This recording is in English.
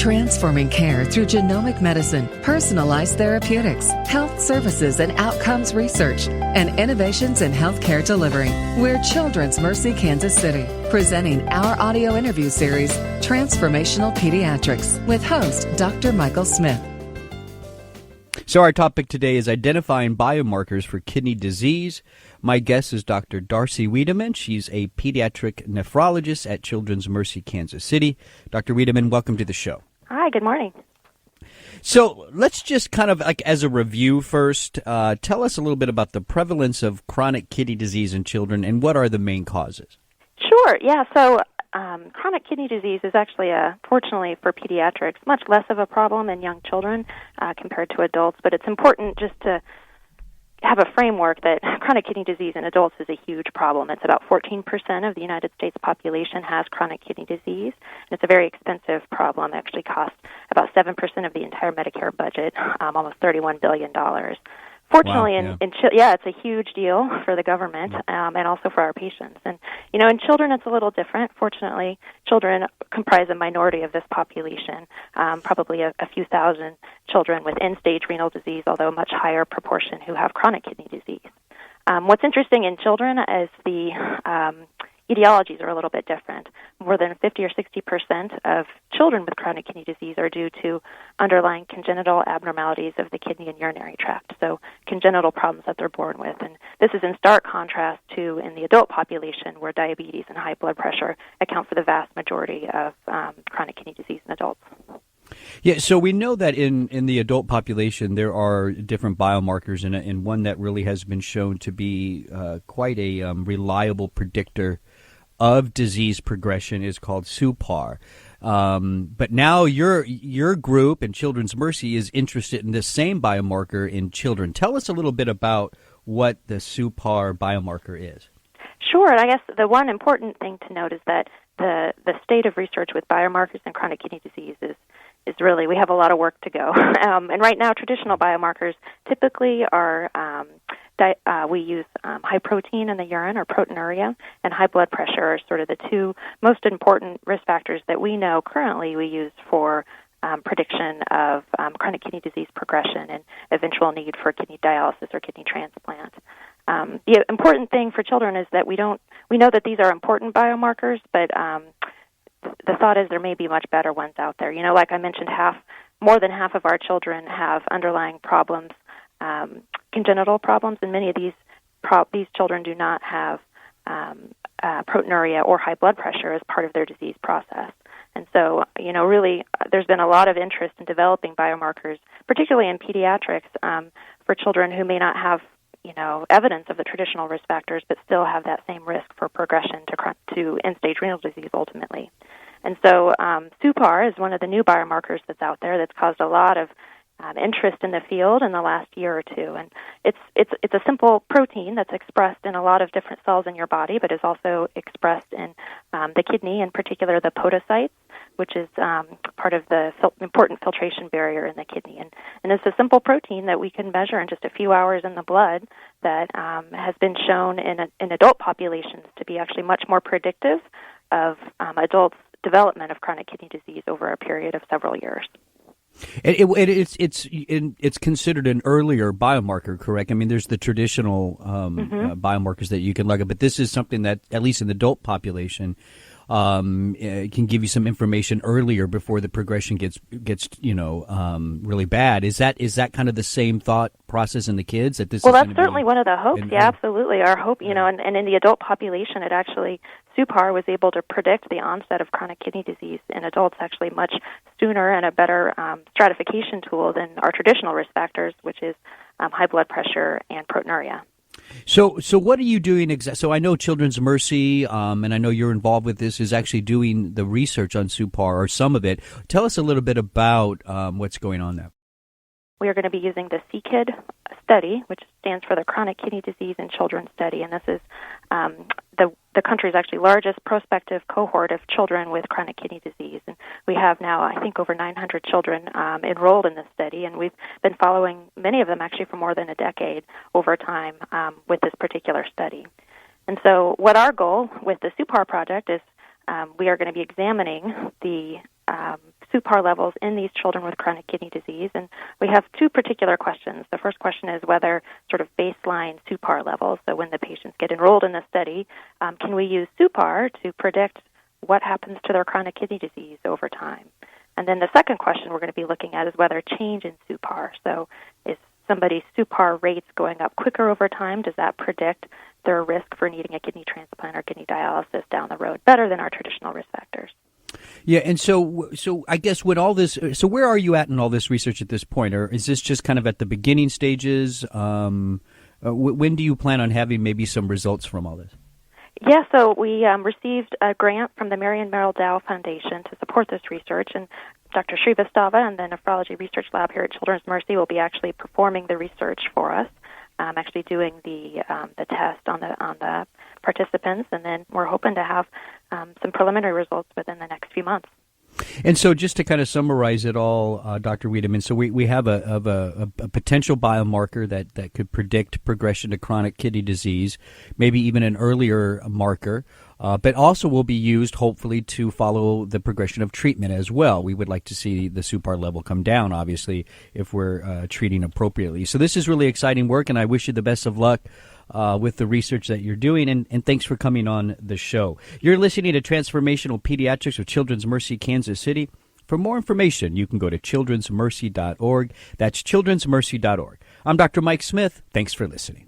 Transforming care through genomic medicine, personalized therapeutics, health services and outcomes research, and innovations in healthcare delivery. We're Children's Mercy Kansas City, presenting our audio interview series, Transformational Pediatrics, with host Dr. Michael Smith. So our topic today is identifying biomarkers for kidney disease. My guest is Dr. Darcy Wiedemann. She's a pediatric nephrologist at Children's Mercy Kansas City. Dr. Wiedemann, welcome to the show. Hi, good morning. So let's just kind of, like, as a review first, tell us a little bit about the prevalence of chronic kidney disease in children and what are the main causes? Sure, yeah. So chronic kidney disease is actually, fortunately for pediatrics, much less of a problem in young children compared to adults, but it's important just to have a framework that chronic kidney disease in adults is a huge problem. It's about 14% of the United States population has chronic kidney disease, and it's a very expensive problem. It actually costs about 7% of the entire Medicare budget, almost $31 billion. Fortunately, wow, it's a huge deal for the government and also for our patients. And, in children it's a little different. Fortunately, children comprise a minority of this population, probably a few thousand children with end-stage renal disease, although a much higher proportion who have chronic kidney disease. What's interesting in children is the etiologies are a little bit different. More than 50 or 60% of children with chronic kidney disease are due to underlying congenital abnormalities of the kidney and urinary tract, so congenital problems that they're born with. And this is in stark contrast to in the adult population where diabetes and high blood pressure account for the vast majority of chronic kidney disease in adults. Yeah, so we know that in the adult population there are different biomarkers, and one that really has been shown to be quite a reliable predictor of disease progression is called suPAR. But now your group and Children's Mercy is interested in this same biomarker in children. Tell us a little bit about what the suPAR biomarker is. Sure, and I guess the one important thing to note is that the state of research with biomarkers in chronic kidney disease is really, we have a lot of work to go. And right now, traditional biomarkers typically are, we use high protein in the urine or proteinuria, and high blood pressure are sort of the two most important risk factors that we know currently we use for prediction of chronic kidney disease progression and eventual need for kidney dialysis or kidney transplant. The important thing for children is that we know that these are important biomarkers, but the thought is there may be much better ones out there. Like I mentioned, more than half of our children have underlying problems, congenital problems, and many of these children do not have proteinuria or high blood pressure as part of their disease process. And so, really, there's been a lot of interest in developing biomarkers, particularly in pediatrics, for children who may not have evidence of the traditional risk factors, but still have that same risk for progression to end-stage renal disease ultimately. And so suPAR is one of the new biomarkers that's out there that's caused a lot of interest in the field in the last year or two. And it's a simple protein that's expressed in a lot of different cells in your body, but is also expressed in the kidney, in particular the podocytes, which is part of the important filtration barrier in the kidney. And it's a simple protein that we can measure in just a few hours in the blood that has been shown in adult populations to be actually much more predictive of adults' development of chronic kidney disease over a period of several years. It's considered an earlier biomarker, correct? I mean, there's the traditional biomarkers that you can look at, but this is something that, at least in the adult population, can give you some information earlier before the progression gets really bad. Is that kind of the same thought process in the kids? That this? Well, that's certainly one of the hopes. Yeah, absolutely. Our hope, and in the adult population, it actually suPAR was able to predict the onset of chronic kidney disease in adults actually much sooner and a better stratification tool than our traditional risk factors, which is high blood pressure and proteinuria. So what are you doing So I know Children's Mercy, and I know you're involved with this, is actually doing the research on suPAR, or some of it. Tell us a little bit about what's going on there. We are going to be using the CKID study, which stands for the Chronic Kidney Disease in Children study, and this is the country's actually largest prospective cohort of children with chronic kidney disease. And we have now, I think, over 900 children enrolled in this study, and we've been following many of them actually for more than a decade over time with this particular study. And so what our goal with the suPAR project is we are going to be examining the SUPAR levels in these children with chronic kidney disease. And we have two particular questions. The first question is whether sort of baseline SUPAR levels, so when the patients get enrolled in the study, can we use SUPAR to predict what happens to their chronic kidney disease over time? And then the second question we're going to be looking at is whether change in SUPAR. So is somebody's SUPAR rates going up quicker over time? Does that predict their risk for needing a kidney transplant or kidney dialysis down the road better than our traditional risk factors? Yeah, and so I guess with all this, so where are you at in all this research at this point? Or is this just kind of at the beginning stages? When do you plan on having maybe some results from all this? Yeah, so we received a grant from the Marion Merrill Dow Foundation to support this research, and Dr. Srivastava and the Nephrology Research Lab here at Children's Mercy will be actually performing the research for us, actually doing the test on the participants, and then we're hoping to have some preliminary results within the next few months. And so just to kind of summarize it all, Dr. Wiedemann, so we have a potential biomarker that could predict progression to chronic kidney disease, maybe even an earlier marker, but also will be used hopefully to follow the progression of treatment as well. We would like to see the SUPAR level come down, obviously, if we're treating appropriately. So this is really exciting work, and I wish you the best of luck with the research that you're doing, and thanks for coming on the show. You're listening to Transformational Pediatrics with Children's Mercy Kansas City. For more information, you can go to childrensmercy.org. That's childrensmercy.org. I'm Dr. Mike Smith. Thanks for listening.